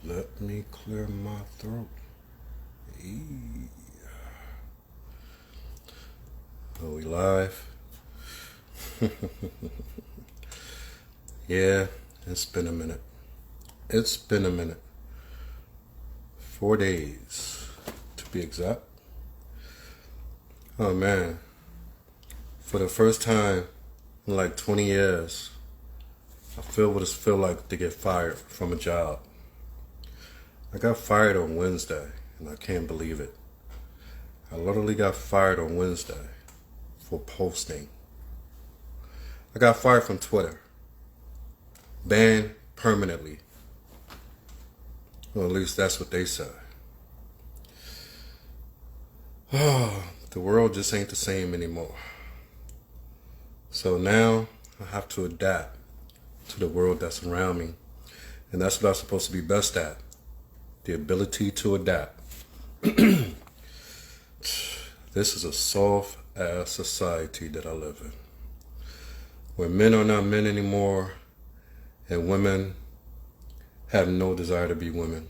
Let me clear my throat. Are we live? Yeah, it's been a minute. It's been a minute. 4 days, to be exact. Oh man. For the first time in like 20 years, I feel what it feels like to get fired from a job. I got fired on Wednesday, and I can't believe it. I literally got fired on Wednesday for posting. I got fired from Twitter. Banned permanently. Well, at least that's what they say. Oh, the world just ain't the same anymore. So now I have to adapt to the world that's around me. And that's what I'm supposed to be best at. The ability to adapt. This is a soft-ass society that I live in. Where men are not men anymore, and women have no desire to be women.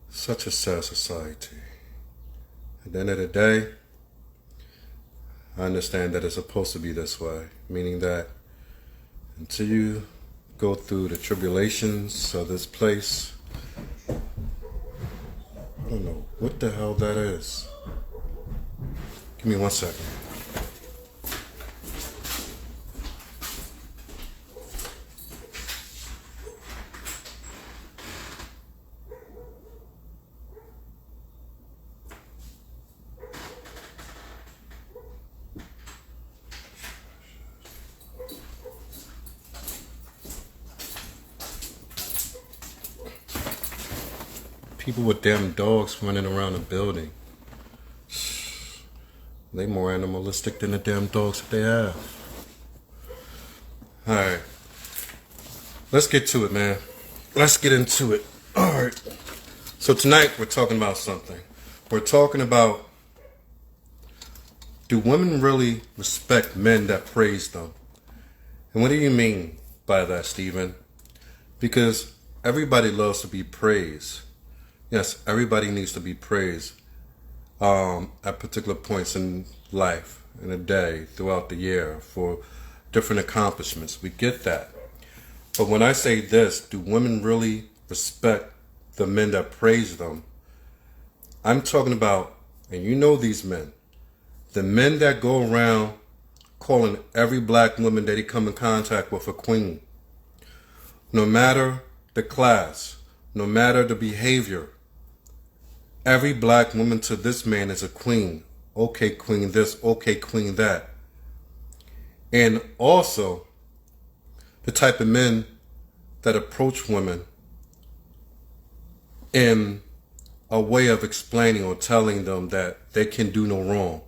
Such a sad society. At the end of the day, I understand that it's supposed to be this way, meaning that until you go through the tribulations of this place, I don't know what the hell that is. Give me 1 second. People with damn dogs running around the building. They more animalistic than the damn dogs that they have. Alright. Let's get to it, man. Let's get into it. Alright. So tonight we're talking about something. We're talking about, do women really respect men that praise them? And what do you mean by that, Stephen? Because everybody loves to be praised. Yes, everybody needs to be praised at particular points in life, in a day, throughout the year, for different accomplishments. We get that. But when I say this, do women really respect the men that praise them? I'm talking about, and you know these men, the men that go around calling every black woman that he come in contact with a queen. No matter the class, no matter the behavior, every black woman to this man is a queen. Okay, queen this. Okay, queen that. And also, the type of men that approach women in a way of explaining or telling them that they can do no wrong.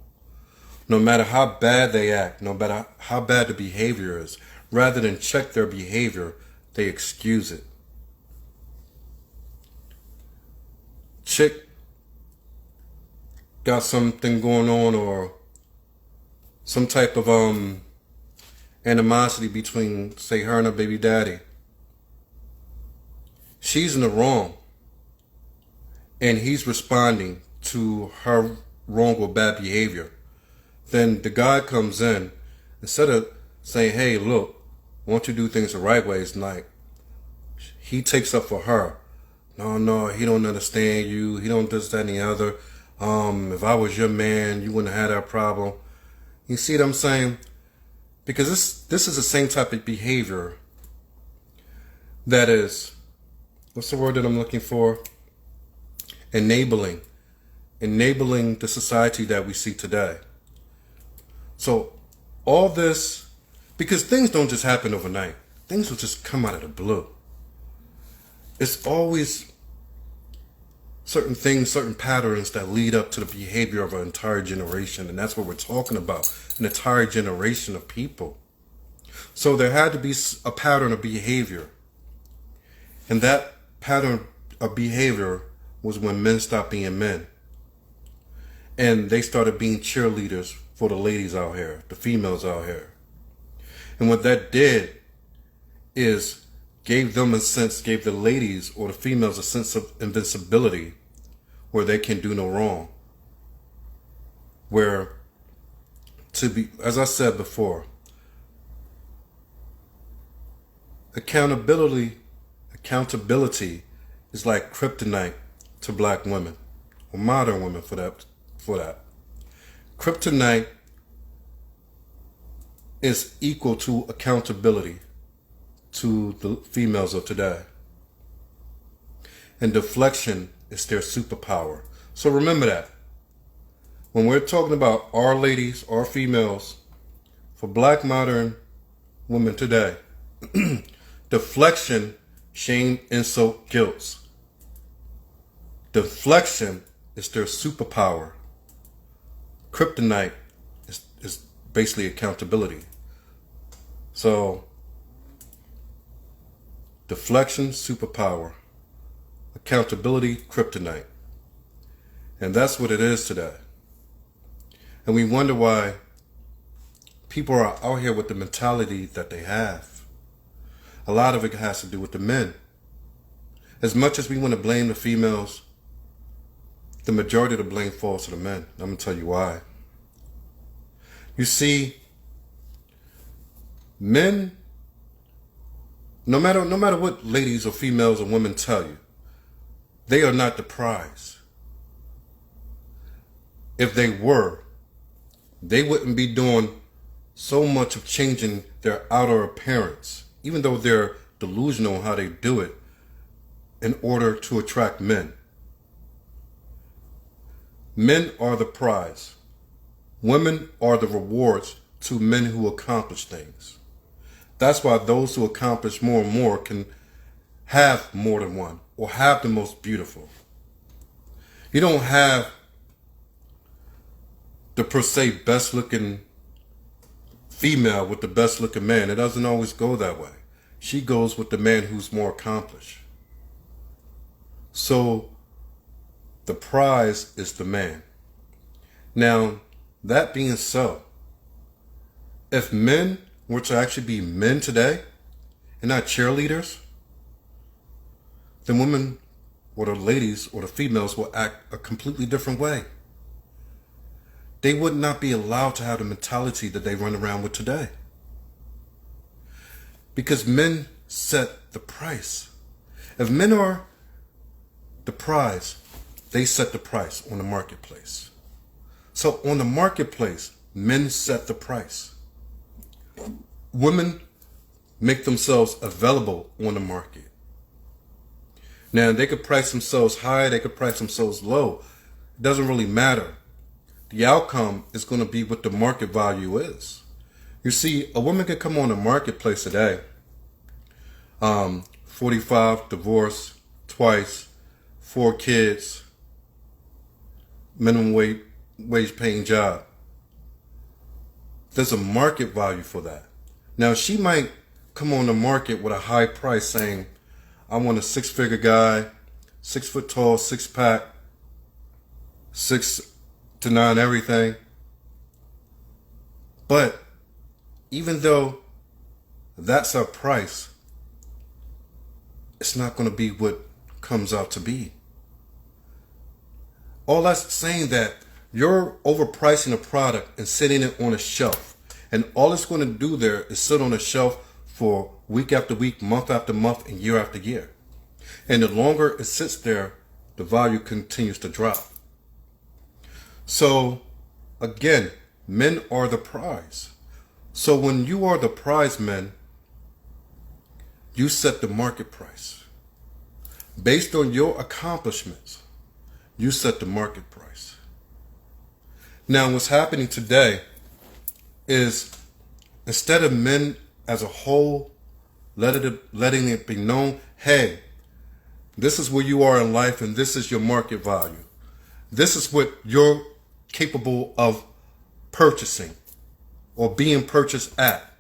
No matter how bad they act, no matter how bad the behavior is, rather than check their behavior, they excuse it. Chick got something going on, or some type of animosity between, say, her and her baby daddy. She's in the wrong, and he's responding to her wrong or bad behavior. Then the guy comes in, instead of saying, hey, look, I want you to do things the right way, it's like he takes up for her. No, he don't understand you. He don't this, that, and the other. If I was your man, you wouldn't have had that problem. You see what I'm saying? Because this is the same type of behavior that is, what's the word that I'm looking for? Enabling the society that we see today. So all this, because things don't just happen overnight. Things will just come out of the blue. It's always certain things, certain patterns that lead up to the behavior of an entire generation. And that's what we're talking about, an entire generation of people. So there had to be a pattern of behavior. And that pattern of behavior was when men stopped being men. And they started being cheerleaders for the ladies out here, the females out here. And what that did is gave the ladies or the females a sense of invincibility where they can do no wrong. Where, as I said before, accountability is like kryptonite to black women, or modern women for that. Kryptonite is equal to accountability to the females of today. And deflection is their superpower. So remember that. When we're talking about our ladies, our females, for black modern women today, deflection, shame, insult, guilt. Deflection is their superpower. Kryptonite is basically accountability. So, deflection, superpower. Accountability, kryptonite. And that's what it is today. And we wonder why people are out here with the mentality that they have. A lot of it has to do with the men. As much as we want to blame the females, the majority of the blame falls to the men. I'm going to tell you why. You see, men, no matter what ladies or females or women tell you, they are not the prize. If they were, they wouldn't be doing so much of changing their outer appearance, even though they're delusional on how they do it, in order to attract men. Men are the prize. Women are the rewards to men who accomplish things. That's why those who accomplish more and more can have more than one, or have the most beautiful. You don't have the per se best looking female with the best looking man. It doesn't always go that way. She goes with the man who's more accomplished. So the prize is the man. Now, that being so, if men were to actually be men today and not cheerleaders, then women or the ladies or the females will act a completely different way. They would not be allowed to have the mentality that they run around with today. Because men set the price. If men are the prize, they set the price on the marketplace. So on the marketplace, men set the price. Women make themselves available on the market. Now, they could price themselves high, they could price themselves low. It doesn't really matter. The outcome is going to be what the market value is. You see, a woman could come on the marketplace today, 45, divorced, twice, 4 kids, minimum wage paying job. There's a market value for that. Now, she might come on the market with a high price saying, I want a 6-figure guy, 6 foot tall, 6-pack, 6 to 9 everything. But even though that's our price, it's not going to be what comes out to be. All that's saying that you're overpricing a product and sitting it on a shelf. And all it's going to do there is sit on a shelf for week after week, month after month, and year after year. And the longer it sits there, the value continues to drop. So, again, men are the prize. So when you are the prize men, you set the market price. Based on your accomplishments, you set the market price. Now, what's happening today is instead of men as a whole letting it be known, hey, this is where you are in life and this is your market value. This is what you're capable of purchasing or being purchased at.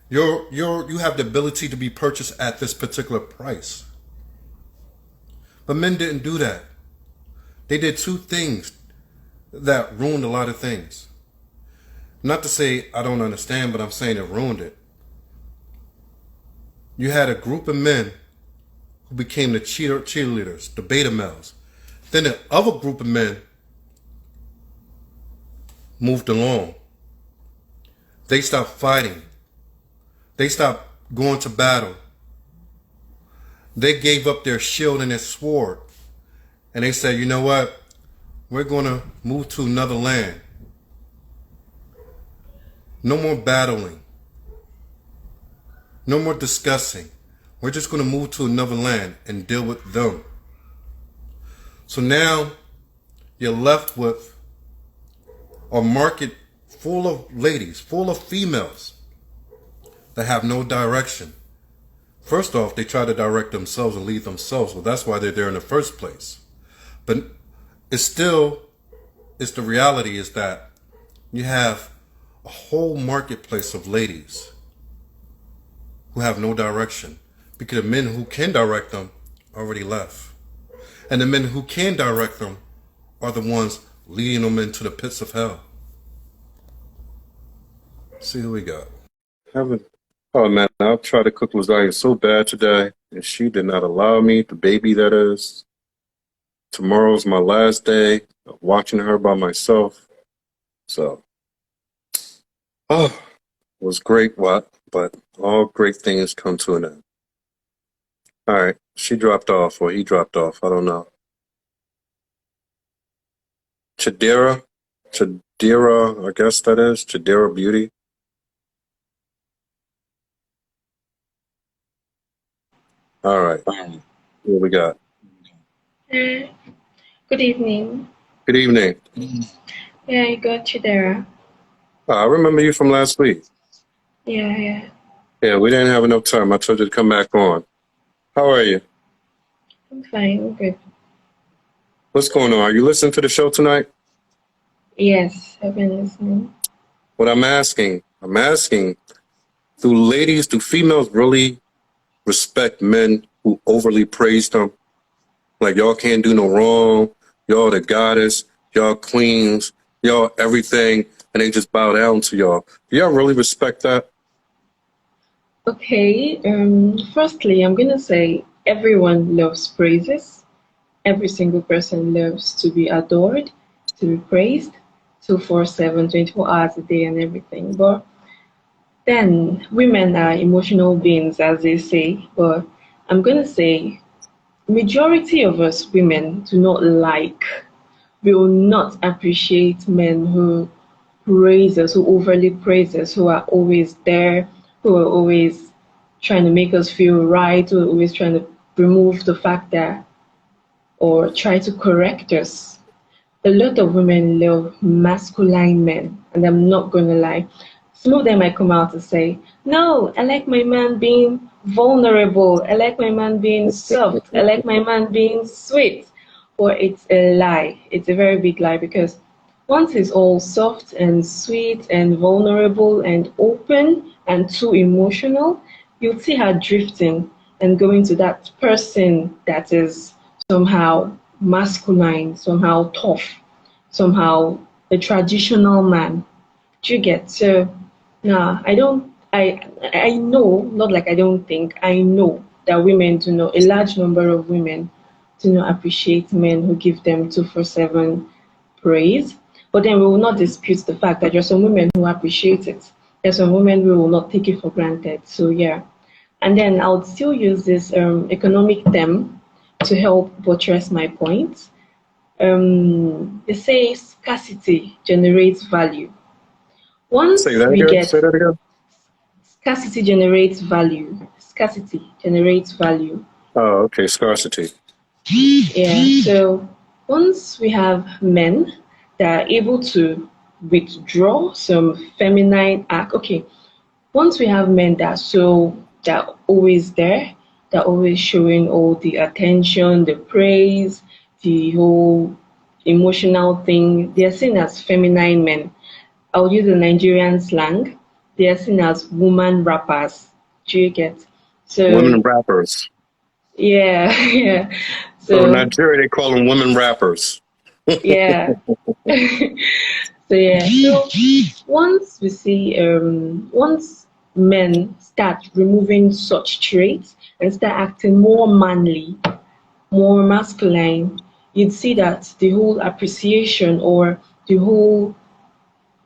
You have the ability to be purchased at this particular price. But men didn't do that. They did 2 things. that ruined a lot of things. Not to say I don't understand, but I'm saying it ruined it. You had a group of men who became the cheerleaders, the beta males. Then the other group of men moved along. They stopped fighting. They stopped going to battle. They gave up their shield and their sword. And they said, you know what? We're going to move to another land. No more battling. No more discussing. We're just going to move to another land and deal with them. So now you're left with a market full of ladies, full of females that have no direction. First off, they try to direct themselves and lead themselves. Well, that's why they're there in the first place. But it's the reality is that you have a whole marketplace of ladies who have no direction because the men who can direct them already left. And the men who can direct them are the ones leading them into the pits of hell. Let's see who we got. Oh man, I've tried to cook lasagna so bad today, and she did not allow me, the baby that is. Tomorrow's my last day of watching her by myself. So, it was great, but all great things come to an end. All right, she dropped off, or he dropped off, I don't know. Chadira, I guess that is, Chadira Beauty. All right, what we got? Good evening. Good evening. Yeah, I got you there. I remember you from last week. Yeah. Yeah, we didn't have enough time. I told you to come back on. How are you? I'm fine. I'm good. What's going on? Are you listening to the show tonight? Yes, I've been listening. What I'm asking, do females really respect men who overly praise them? Like, y'all can't do no wrong. Y'all the goddess. Y'all queens. Y'all everything. And they just bow down to y'all. Do y'all really respect that? Okay. Firstly, I'm gonna say everyone loves praises. Every single person loves to be adored, to be praised, 247, 24 hours a day, and everything. But then women are emotional beings, as they say. But I'm gonna say majority of us women do not will not appreciate men who praise us, who overly praise us, who are always there, who are always trying to make us feel right, who are always trying to remove the fact that or try to correct us. A lot of women love masculine men, and I'm not gonna lie. Some of them might come out and say, no, I like my man being vulnerable. I like my man being soft. I like my man being sweet. Or it's a lie. It's a very big lie because once he's all soft and sweet and vulnerable and open and too emotional, you'll see her drifting and going to that person that is somehow masculine, somehow tough, somehow a traditional man. Do you get? So, nah, I know, not like I don't think, I know that women do not, a large number of women do not appreciate men who give them 247 praise. But then we will not dispute the fact that there are some women who appreciate it. There's some women who will not take it for granted. So yeah. And then I would still use this economic term to help buttress my point. They say scarcity generates value. Once Say that we again. get Say that again. scarcity generates value. Scarcity generates value. Oh, okay. Scarcity. Yeah. So once we have men that are able to withdraw some feminine act, okay. Once we have men that are always there, that are always showing all the attention, the praise, the whole emotional thing, they are seen as feminine men. I'll use the Nigerian slang. They are seen as woman rappers. Do you get? Women So rappers. yeah, yeah. So in So Nigeria, they call them women rappers. Yeah. So yeah. So once we see once men start removing such traits and start acting more manly, more masculine, you'd see that the whole appreciation or the whole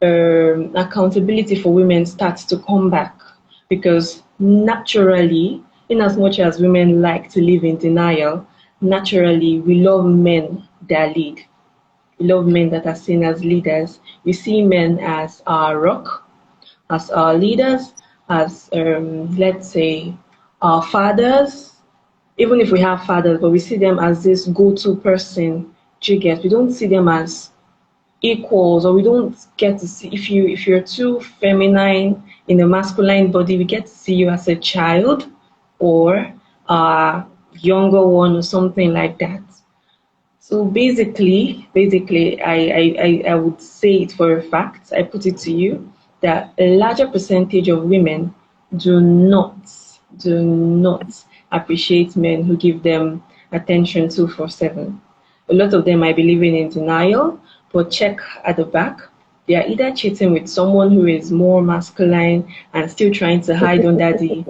accountability for women starts to come back, because naturally, in as much as women like to live in denial, naturally we love men that lead. We love men that are seen as leaders. We see men as our rock, as our leaders, as let's say our fathers. Even if we have fathers, but we see them as this go-to person. Do you get? We don't see them as equals, or we don't get to see, if you're too feminine in a masculine body, we get to see you as a child or a younger one or something like that. So basically, I would say it for a fact, I put it to you, that a larger percentage of women do not, do not appreciate men who give them attention 24/7. A lot of them might be living in denial, but check at the back. They are either cheating with someone who is more masculine and still trying to hide under the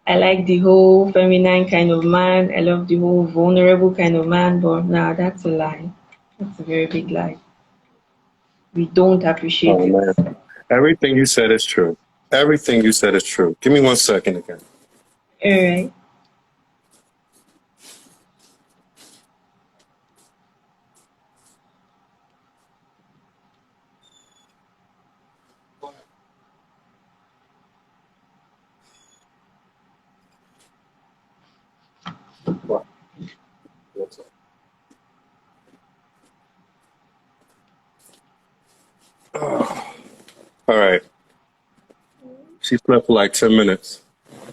I like the whole feminine kind of man. I love the whole vulnerable kind of man, but nah, that's a lie. That's a very big lie. We don't appreciate Oh it. man, everything you said is true. Everything you said is true. Give me 1 second again. All right. What? Oh, all right. She slept for like 10 minutes.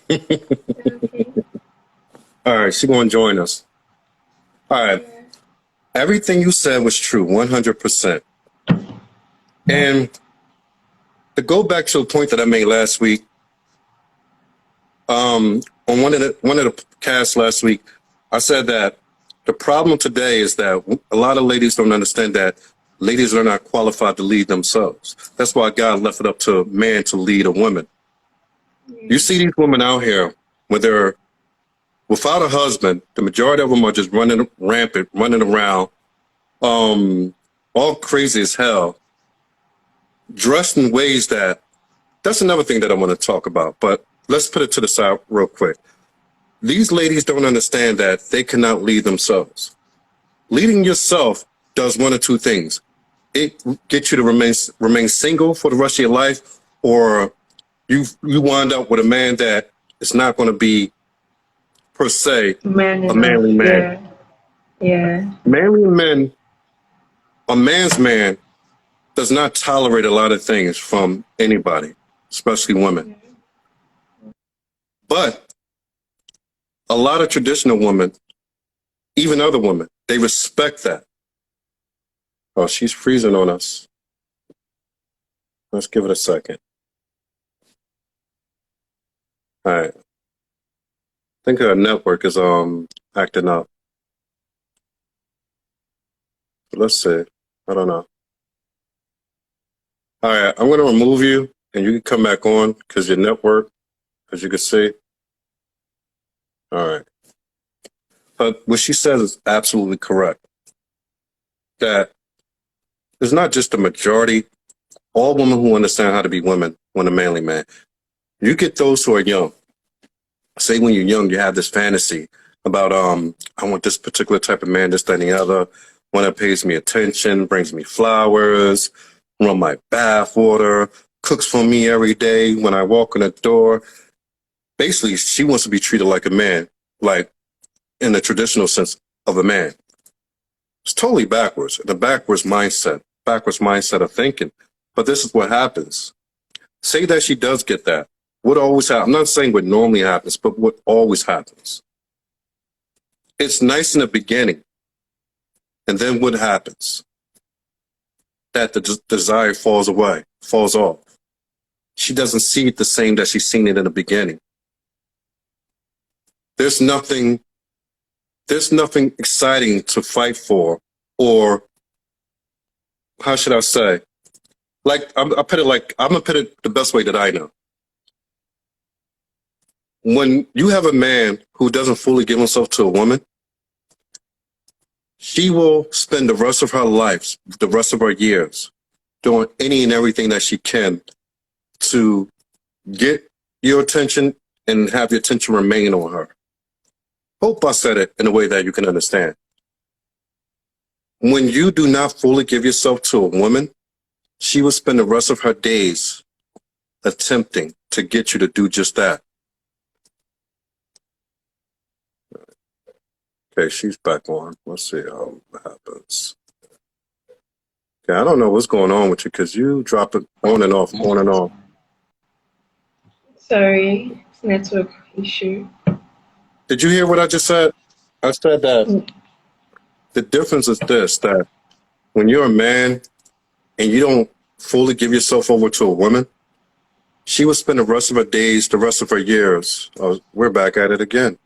Okay. All right, she gonna join us. All right. Yeah. Everything you said was true, 100%. And to go back to a point that I made last week, on one of the casts last week, I said that the problem today is that a lot of ladies don't understand that ladies are not qualified to lead themselves. That's why God left it up to a man to lead a woman. You see these women out here when they're without a husband, the majority of them are just running rampant, running around, um, all crazy as hell, dressed in ways that that's another thing that I want to talk about. But let's put it to the side real quick. These ladies don't understand that they cannot lead themselves. Leading yourself does one or two things. It gets you to remain single for the rest of your life, or you wind up with a man that is not going to be per se Man a enough. manly man. Yeah. Yeah. Manly men, a man's man does not tolerate a lot of things from anybody, especially women. But a lot of traditional women, even other women, they respect that. Oh, she's freezing on us. Let's give it a second. All right. I think her network is acting up. Let's see. I don't know. All right, I'm gonna remove you and you can come back on because your network, as you can see. All right. But what she says is absolutely correct. That it's not just the majority, all women who understand how to be women want a manly man. You get those who are young. Say when you're young, you have this fantasy about I want this particular type of man, this, that, and the other, one that pays me attention, brings me flowers, run my bath water, cooks for me every day when I walk in the door. Basically, she wants to be treated like a man, like in the traditional sense of a man. It's totally backwards, the backwards mindset of thinking. But this is what happens. Say that she does get that. What always happens, I'm not saying what normally happens, but what always happens. It's nice in the beginning. And then what happens? That the desire falls away, falls off. She doesn't see it the same that she's seen it in the beginning. There's nothing exciting to fight for or how should I say? Like I put it like I'm gonna put it the best way that I know. When you have a man who doesn't fully give himself to a woman, she will spend the rest of her life, the rest of her years, doing any and everything that she can to get your attention and have your attention remain on her. Hope I said it in a way that you can understand. When you do not fully give yourself to a woman, she will spend the rest of her days attempting to get you to do just that. Okay, she's back on. Let's see how it happens. Okay, I don't know what's going on with you because you drop it on and off, on and off. Sorry, it's network issue. Did you hear what I just said? I said that Mm, the difference is this, that when you're a man and you don't fully give yourself over to a woman, she will spend the rest of her days, the rest of her years. Oh, we're back at it again.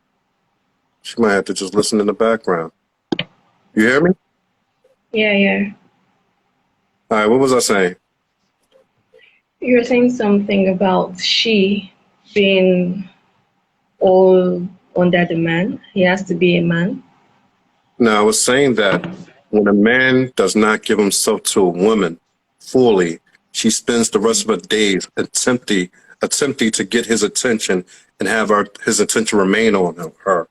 She might have to just listen in the background. You hear me? Yeah, yeah. All right, what was I saying? You were saying something about she being all under the man. He has to be a man. Now, I was saying that when a man does not give himself to a woman fully, she spends the rest of her days attempting to get his attention and have his attention remain on her.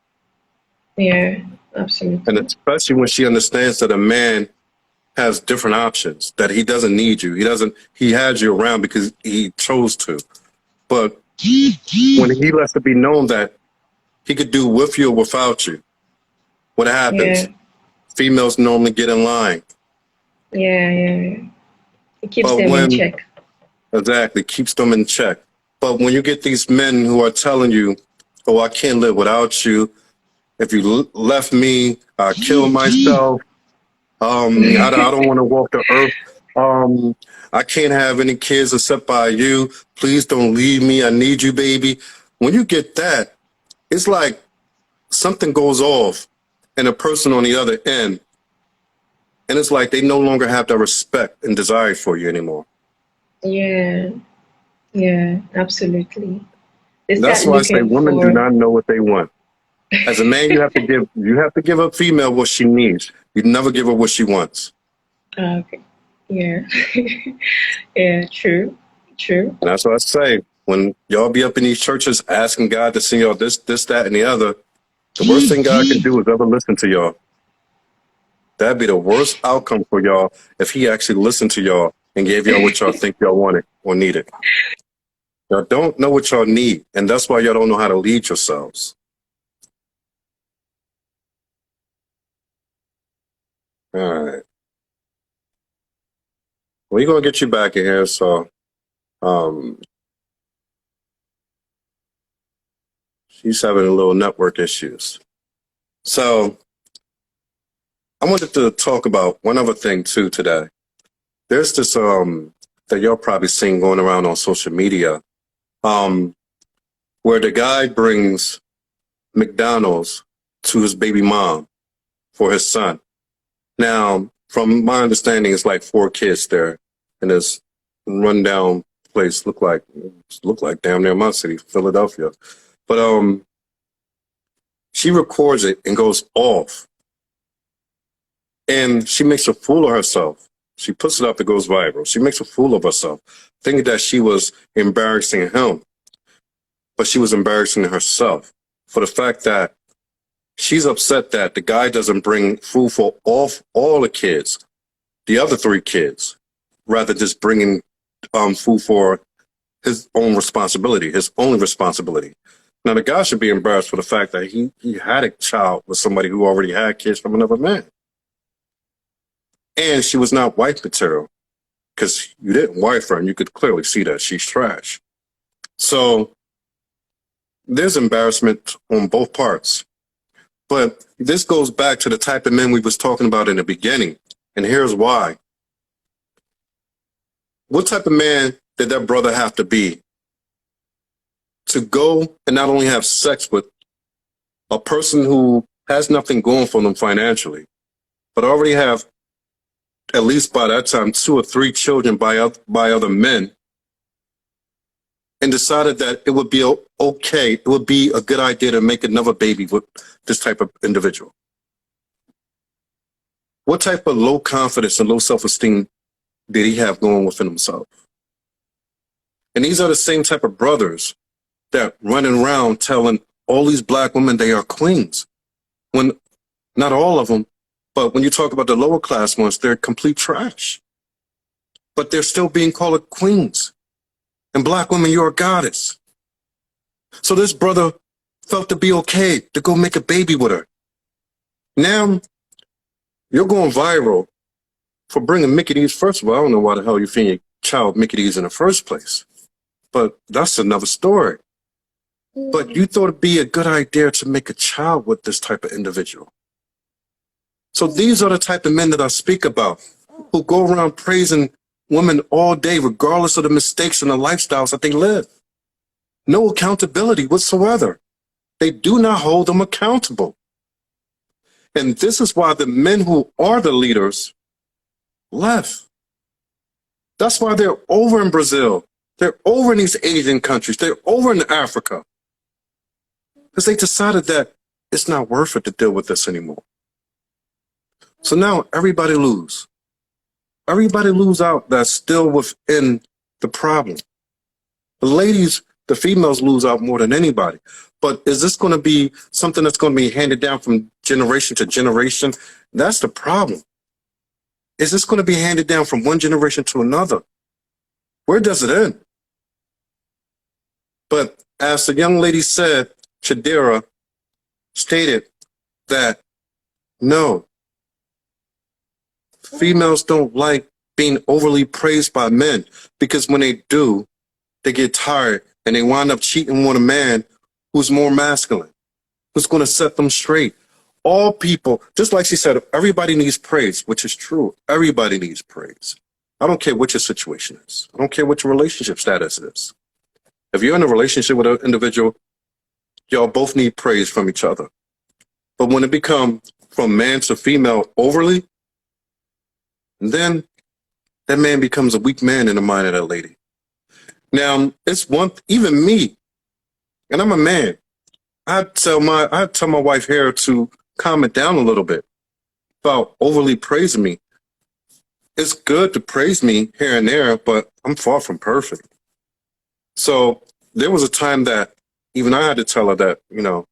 Yeah, And absolutely. especially when she understands that a man has different options, that he doesn't need you. He has you around because he chose to. But when he lets it be known that he could do with you or without you, what Yeah, happens? Females normally get in line. yeah, yeah. It keeps But them in when, check. exactly, keeps them in check. But when you get these men who are telling you, oh, I can't live without you. If you left me, I kill myself. I don't want to walk the earth. Um, I can't have any kids except by you. Please don't leave me. I need you, baby. When you get that, it's like something goes off in a person on the other end. And it's like they no longer have the respect and desire for you anymore. Yeah, yeah, absolutely. They And that's start why I say looking women do for. not know what they want. As a man, you have to give a female what she needs. You never give her what she wants. Okay. Yeah. Yeah, true. True. And that's what I say. When y'all be up in these churches asking God to send y'all this, that, and the other, the worst thing God can do is ever listen to y'all. That'd be the worst outcome for y'all if he actually listened to y'all and gave y'all what y'all think y'all wanted or needed. Y'all don't know what y'all need, and that's why y'all don't know how to lead yourselves. All right. We're gonna get you back in here, so um she's having a little network issues. So I wanted to talk about one other thing too today. There's this that y'all probably seen going around on social media, um, where the guy brings McDonald's to his baby mom for his son. Now, from my understanding, it's like 4 kids there in this rundown place. Look like damn near my city, Philadelphia. But she records it and goes off, and she makes a fool of herself. She puts it up, it goes viral. She makes a fool of herself, thinking that she was embarrassing him, but she was embarrassing herself for the fact that she's upset that the guy doesn't bring food for all the kids, the other 3 kids, rather just bringing food for his own responsibility, his only responsibility. Now, the guy should be embarrassed for the fact that he had a child with somebody who already had kids from another man. And she was not wife material because you didn't wife her and you could clearly see that she's trash. So there's embarrassment on both parts. But this goes back to the type of men we was talking about in the beginning. And here's why. What type of man did that brother have to be to go and not only have sex with a person who has nothing going for them financially, but already have at least by that time, 2 or 3 children by other men, and decided that it would be okay, it would be a good idea to make another baby with this type of individual? What type of low confidence and low self-esteem did he have going within himself? And these are the same type of brothers that running around telling all these black women they are queens, when not all of them, but when you talk about the lower class ones, they're complete trash. But they're still being called queens. And black women, you're a goddess. So this brother felt to be okay to go make a baby with her. Now, you're going viral for bringing Mickey D's. First of all, I don't know why the hell you're feeding your child Mickey D's in the first place. But that's another story. But you thought it'd be a good idea to make a child with this type of individual. So these are the type of men that I speak about, who go around praising women all day, regardless of the mistakes and the lifestyles that they live. No accountability whatsoever. They do not hold them accountable. And this is why the men who are the leaders left. That's why they're over in Brazil. They're over in these Asian countries. They're over in Africa. Because they decided that it's not worth it to deal with this anymore. So now everybody lose. Everybody lose out that's still within the problem. The ladies, the females lose out more than anybody. But is this going to be something that's going to be handed down from generation to generation? That's the problem. Is this going to be handed down from one generation to another? Where does it end? But as the young lady said, Chidera stated that no, females don't like being overly praised by men, because when they do, they get tired and they wind up cheating with a man who's more masculine, who's going to set them straight. All people, just like she said, everybody needs praise, which is true. Everybody needs praise. I don't care what your situation is. I don't care what your relationship status is. If you're in a relationship with an individual, y'all both need praise from each other. But when it becomes from man to female overly, then that man becomes a weak man in the mind of that lady. Now, it's one, even me, and I'm a man, I tell my wife here to calm it down a little bit about overly praising me. It's good to praise me here and there, but I'm far from perfect. So there was a time that even I had to tell her that, you know,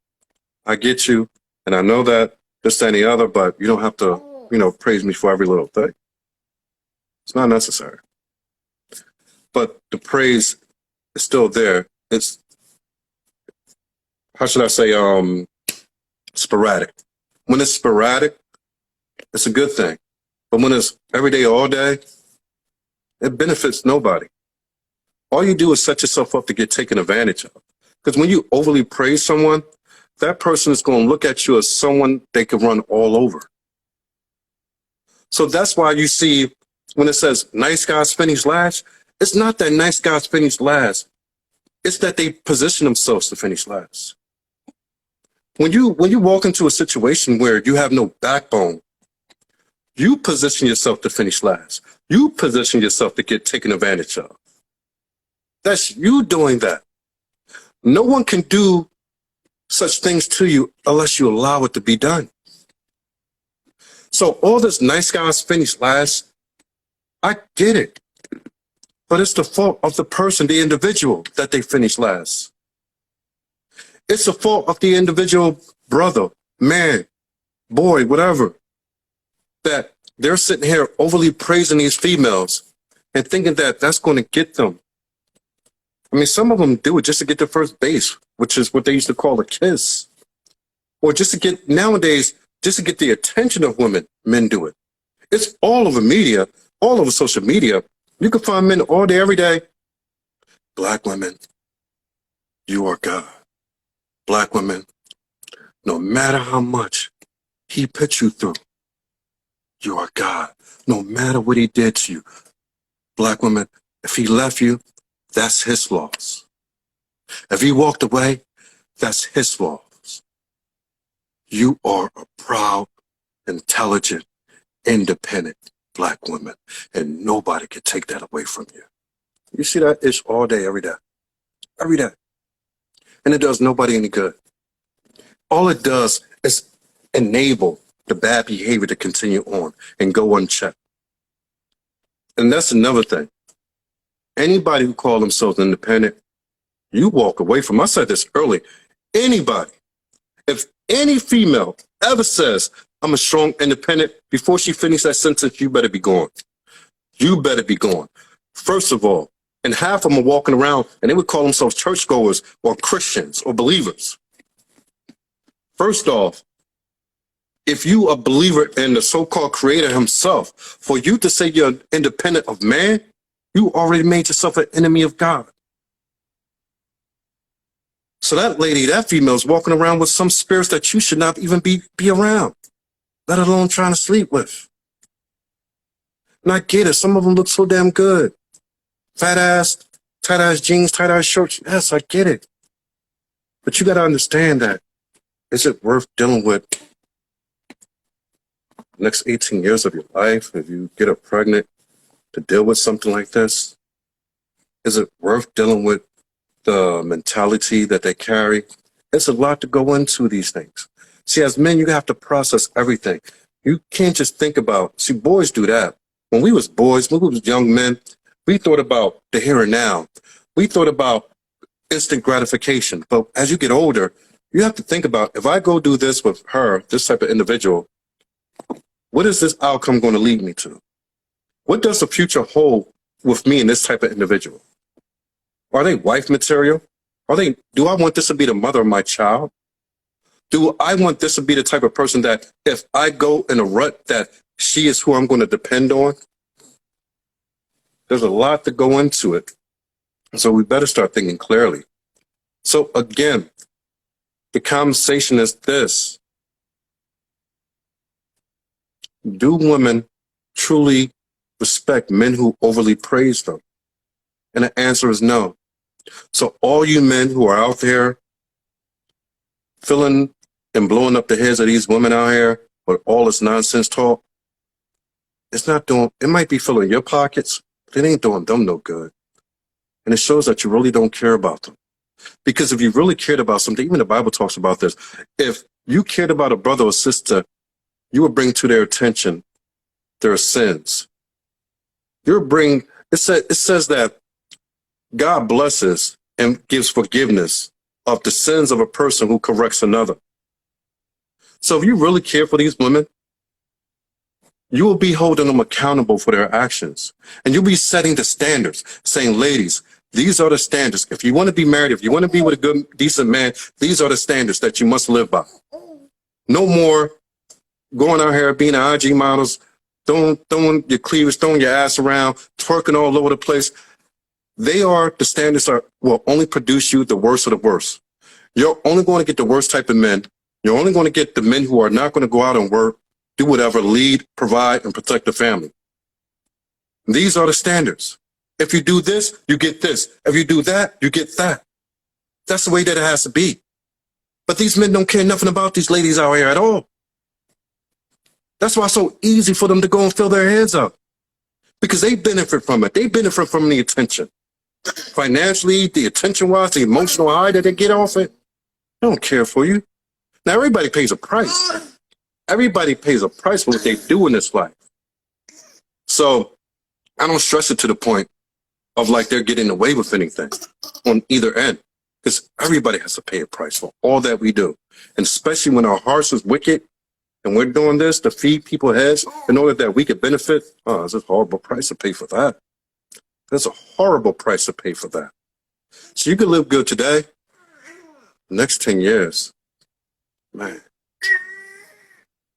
I get you, and I know that this, that, and the other, but you don't have to, you know, praise me for every little thing. It's not necessary. But the praise is still there. It's, how should I say, sporadic. When it's sporadic, it's a good thing. But when it's every day, all day, it benefits nobody. All you do is set yourself up to get taken advantage of. Because when you overly praise someone, that person is going to look at you as someone they can run all over. So that's why you see when it says nice guys finish last, it's not that nice guys finish last. It's that they position themselves to finish last. When you walk into a situation where you have no backbone, you position yourself to finish last. You position yourself to get taken advantage of. That's you doing that. No one can do such things to you unless you allow it to be done. So all this nice guys finish last, I get it. But it's the fault of the person, the individual, that they finish last. It's the fault of the individual brother, man, boy, whatever, that they're sitting here overly praising these females and thinking that that's going to get them. I mean, some of them do it just to get to first base, which is what they used to call a kiss. Or just to get, nowadays, just to get the attention of women, men do it. It's all over media, all over social media. You can find men all day, every day. Black women, you are God. Black women, no matter how much he put you through, you are God. No matter what he did to you. Black women, if he left you, that's his loss. If he walked away, that's his loss. You are a proud, intelligent, independent black women, and nobody can take that away from you. You see that ish all day, every day. Every day. And it does nobody any good. All it does is enable the bad behavior to continue on and go unchecked. And that's another thing. Anybody who calls themselves independent, you walk away from. I said this early. Anybody, if any female ever says, I'm a strong independent, before she finishes that sentence, you better be gone. You better be gone. First of all, and half of them are walking around and they would call themselves churchgoers or Christians or believers. First off, if you are a believer in the so-called creator himself, for you to say you're independent of man, you already made yourself an enemy of God. So that lady, that female is walking around with some spirits that you should not even be around, let alone trying to sleep with. And I get it. Some of them look so damn good. Fat ass, tight ass jeans, tight ass shirts. Yes, I get it. But you got to understand that. Is it worth dealing with the next 18 years of your life if you get her pregnant to deal with something like this? Is it worth dealing with the mentality that they carry? It's a lot to go into these things. See, as men, you have to process everything. You can't just think about, see, boys do that. When we was boys, when we was young men, we thought about the here and now. We thought about instant gratification. But as you get older, you have to think about, if I go do this with her, this type of individual, what is this outcome going to lead me to? What does the future hold with me and this type of individual? Are they wife material? Do I want this to be the mother of my child? Do I want this to be the type of person that if I go in a rut that she is who I'm going to depend on? There's a lot to go into it. So we better start thinking clearly. So again, the conversation is this. Do women truly respect men who overly praise them? And the answer is no. So all you men who are out there filling and blowing up the heads of these women out here with all this nonsense talk, it might be filling your pockets, but it ain't doing them no good. And it shows that you really don't care about them. Because if you really cared about something, even the Bible talks about this, if you cared about a brother or sister, you would bring to their attention their sins. It says that God blesses and gives forgiveness of the sins of a person who corrects another. So if you really care for these women, you will be holding them accountable for their actions. And you'll be setting the standards, saying, ladies, these are the standards. If you want to be married, if you want to be with a good, decent man, these are the standards that you must live by. No more going out here being IG models, throwing your cleavage, throwing your ass around, twerking all over the place. The standards will only produce you the worst of the worst. You're only going to get the worst type of men. You're only going to get the men who are not going to go out and work, do whatever, lead, provide, and protect the family. These are the standards. If you do this, you get this. If you do that, you get that. That's the way that it has to be. But these men don't care nothing about these ladies out here at all. That's why it's so easy for them to go and fill their heads up. Because they benefit from it. They benefit from the attention. Financially, the attention-wise, the emotional high that they get off it. They don't care for you. Now, everybody pays a price. Everybody pays a price for what they do in this life. So I don't stress it to the point of like they're getting away with anything on either end. Because everybody has to pay a price for all that we do. And especially when our hearts is wicked and we're doing this to feed people's heads in order that we could benefit. Oh, it's a horrible price to pay for that. There's a horrible price to pay for that. So you can live good today. The next 10 years, man,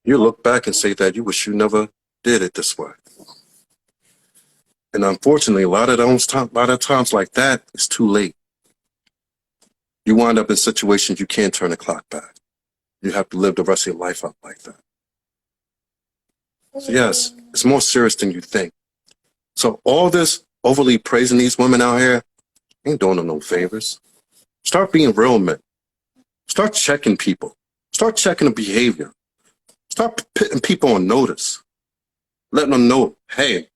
you look back and say that you wish you never did it this way. And unfortunately, a lot of times like that, it's too late. You wind up in situations you can't turn the clock back. You have to live the rest of your life out like that. So yes, it's more serious than you think. So all this overly praising these women out here ain't doing them no favors. Start being real men. Start checking people. Start checking the behavior. Start putting people on notice. letting them know, hey,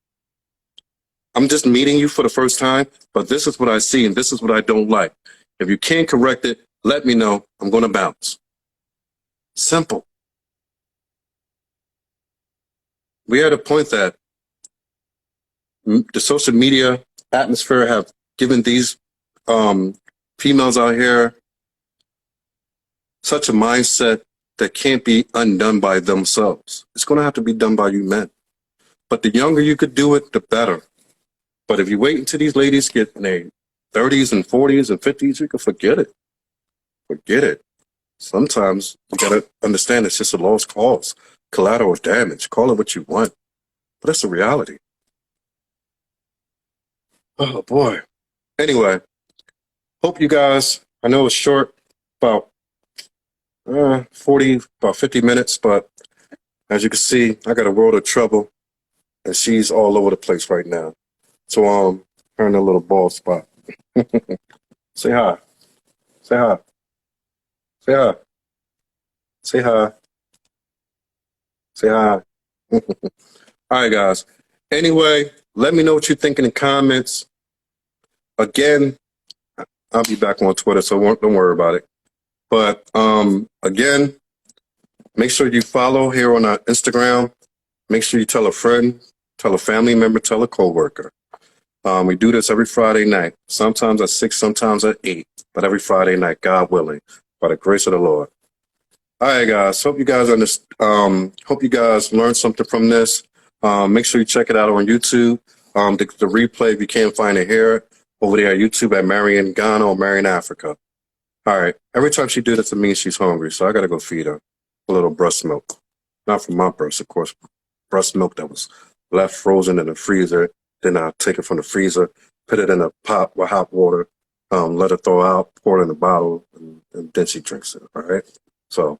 I'm just meeting you for the first time, but this is what I see and this is what I don't like. If you can't correct it, let me know. I'm going to bounce. Simple. We are at a point that the social media atmosphere have given these females out here such a mindset that can't be undone by themselves. It's going to have to be done by you men. But the younger you could do it, the better. But if you wait until these ladies get in their 30s and 40s and 50s, you can forget it. Forget it. Sometimes you got to understand it's just a lost cause, collateral damage. Call it what you want. But that's the reality. Oh, boy. Anyway, hope you guys, I know it's short, about 50 minutes, but as you can see, I got a world of trouble, and she's all over the place right now. So, her in a little bald spot. Say hi. Say hi. Say hi. Say hi. Say hi. All right, guys. Anyway, let me know what you think in the comments. Again, I'll be back on Twitter, so don't worry about it. But again, make sure you follow here on our Instagram. Make sure you tell a friend, tell a family member, tell a coworker. We do this every Friday night, sometimes at 6, sometimes at 8, but every Friday night, God willing, by the grace of the Lord. All right, guys. Hope you guys hope you guys learned something from this. Make sure you check it out on YouTube. The replay, if you can't find it here, over there at YouTube at Marion Ghana or Marion Africa. All right. Every time she do this, it means she's hungry, so I gotta go feed her a little breast milk. Not from my breast, of course. Breast milk that was left frozen in the freezer. Then I take it from the freezer, put it in a pot with hot water, let her thaw out, pour it in a bottle, and then she drinks it. All right. So